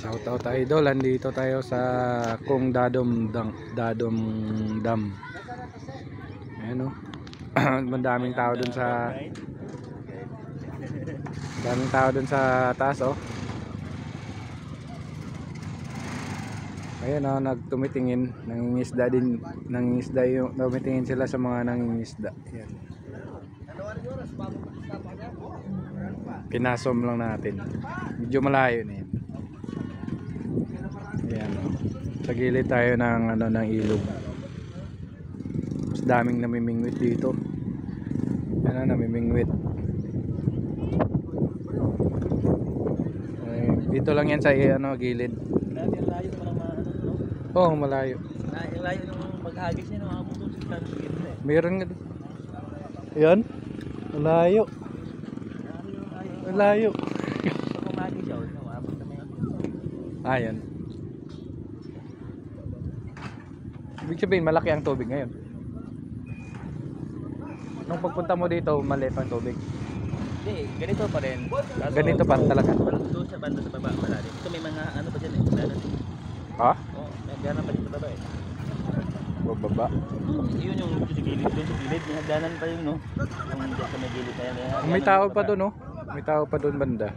Shoutout idol, andito tayo sa Kung Dadom Dam. Ayan o. Daming tao dun sa taas oh. Ayan o, nagtumitingin, nangingisda din, yung tumitingin sila sa mga nangingisda. Ayan. Pinasom lang natin. Medyo malayo na yan. Ayan o. Sa gilid tayo ng ng ilog. Mas daming namimingwit dito. Ayan o, namimingwit. Dito lang yan sa gilid. Oo, malayo. Yung layo ng paghagis niya, mga putos sa gilid eh. Meron nga. Ayan. Malayo. Malayo. Pag umagis siya, umabot na yan. Ayan. Ibig sabihin, malaki ang tubig ngayon. Nung pagpunta mo dito, maliit ang tubig. Hindi, ganito pa rin. Kaso, Ganito pa talaga. Doon sa banda sa baba, malalim. Ito may mga ano pa dyan eh. Danan. Ha? Oo, may danan pa dito sa baba eh. Bababa. Yun yung doon sa gilid. Doon sa gilid, may hagdanan pa yun no. Yung doon sa may gilid na yan. May tao pa doon, oh. May tao pa doon banda.